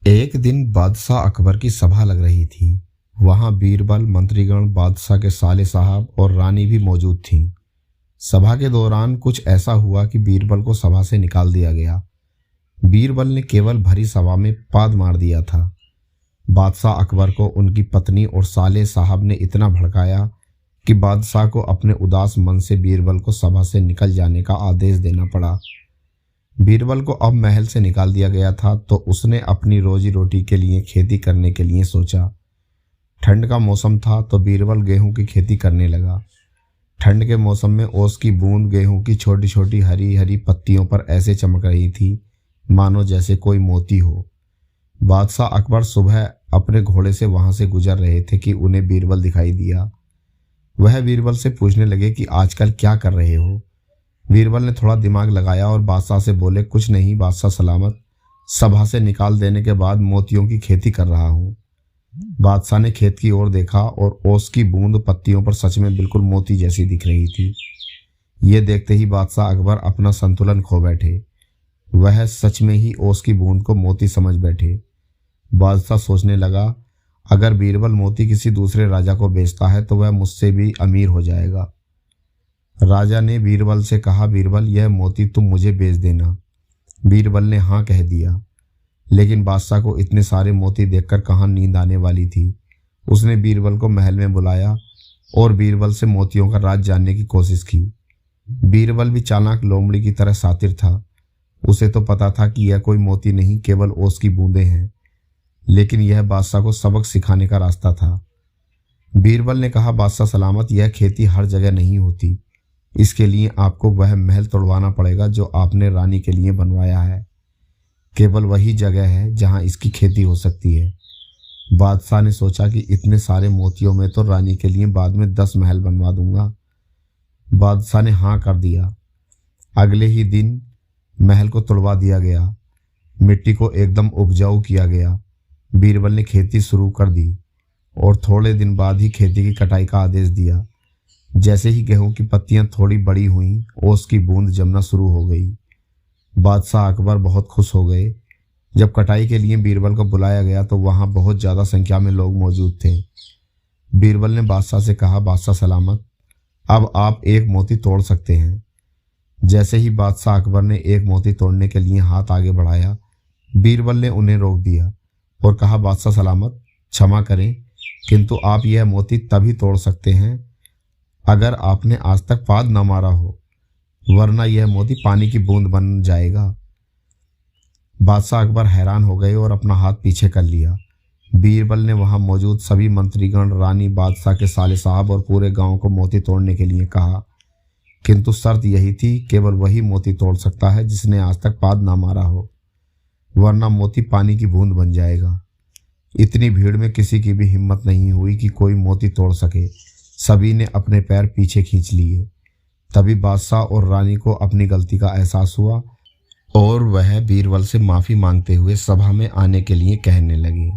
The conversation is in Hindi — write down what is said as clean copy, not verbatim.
एक दिन बादशाह अकबर की सभा लग रही थी। वहां बीरबल, मंत्रीगण, बादशाह के साले साहब और रानी भी मौजूद थीं। सभा के दौरान कुछ ऐसा हुआ कि बीरबल को सभा से निकाल दिया गया। बीरबल ने केवल भरी सभा में पाद मार दिया था। बादशाह अकबर को उनकी पत्नी और साले साहब ने इतना भड़काया कि बादशाह को अपने उदास मन से बीरबल को सभा से निकल जाने का आदेश देना पड़ा। बीरबल को अब महल से निकाल दिया गया था तो उसने अपनी रोजी रोटी के लिए खेती करने के लिए सोचा। ठंड का मौसम था तो बीरबल गेहूं की खेती करने लगा। ठंड के मौसम में ओस की बूंद गेहूं की छोटी छोटी हरी हरी पत्तियों पर ऐसे चमक रही थी मानो जैसे कोई मोती हो। बादशाह अकबर सुबह अपने घोड़े से वहां से गुजर रहे थे कि उन्हें बीरबल दिखाई दिया। वह बीरबल से पूछने लगे कि आजकल क्या कर रहे हो। बीरबल ने थोड़ा दिमाग लगाया और बादशाह से बोले, कुछ नहीं बादशाह सलामत, सभा से निकाल देने के बाद मोतियों की खेती कर रहा हूँ। बादशाह ने खेत की ओर देखा और ओस की बूंद पत्तियों पर सच में बिल्कुल मोती जैसी दिख रही थी। ये देखते ही बादशाह अकबर अपना संतुलन खो बैठे। वह सच में ही ओस की बूंद को मोती समझ बैठे। बादशाह सोचने लगा, अगर बीरबल मोती किसी दूसरे राजा को बेचता है तो वह मुझसे भी अमीर हो जाएगा। राजा ने बीरबल से कहा, बीरबल यह मोती तुम मुझे बेच देना। बीरबल ने हाँ कह दिया। लेकिन बादशाह को इतने सारे मोती देखकर कहाँ नींद आने वाली थी। उसने बीरबल को महल में बुलाया और बीरबल से मोतियों का राज जानने की कोशिश की। बीरबल भी चालाक लोमड़ी की तरह शातिर था। उसे तो पता था कि यह कोई मोती नहीं, केवल ओस की बूंदें हैं। लेकिन यह बादशाह को सबक सिखाने का रास्ता था। बीरबल ने कहा, बादशाह सलामत, यह खेती हर जगह नहीं होती। इसके लिए आपको वह महल तोड़वाना पड़ेगा जो आपने रानी के लिए बनवाया है। केवल वही जगह है जहां इसकी खेती हो सकती है। बादशाह ने सोचा कि इतने सारे मोतियों में तो रानी के लिए बाद में 10 महल बनवा दूंगा। बादशाह ने हाँ कर दिया। अगले ही दिन महल को तोड़वा दिया गया। मिट्टी को एकदम उपजाऊ किया गया। बीरबल ने खेती शुरू कर दी और थोड़े दिन बाद ही खेती की कटाई का आदेश दिया। जैसे ही गेहूं की पत्तियां थोड़ी बड़ी हुईं, ओस की बूंद जमना शुरू हो गई। बादशाह अकबर बहुत खुश हो गए। जब कटाई के लिए बीरबल को बुलाया गया तो वहां बहुत ज़्यादा संख्या में लोग मौजूद थे। बीरबल ने बादशाह से कहा, बादशाह सलामत, अब आप एक मोती तोड़ सकते हैं। जैसे ही बादशाह अकबर ने एक मोती तोड़ने के लिए हाथ आगे बढ़ाया, बीरबल ने उन्हें रोक दिया और कहा, बादशाह सलामत, क्षमा करें, किंतु आप यह मोती तभी तोड़ सकते हैं अगर आपने आज तक पाद न मारा हो, वरना यह मोती पानी की बूंद बन जाएगा। बादशाह अकबर हैरान हो गए और अपना हाथ पीछे कर लिया। बीरबल ने वहां मौजूद सभी मंत्रीगण, रानी, बादशाह के साले साहब और पूरे गांव को मोती तोड़ने के लिए कहा, किंतु शर्त यही थी, केवल वही मोती तोड़ सकता है जिसने आज तक पाद ना मारा हो, वरना मोती पानी की बूंद बन जाएगा। इतनी भीड़ में किसी की भी हिम्मत नहीं हुई कि कोई मोती तोड़ सके। सभी ने अपने पैर पीछे खींच लिए। तभी बादशाह और रानी को अपनी गलती का एहसास हुआ और वह बीरबल से माफ़ी मांगते हुए सभा में आने के लिए कहने लगे।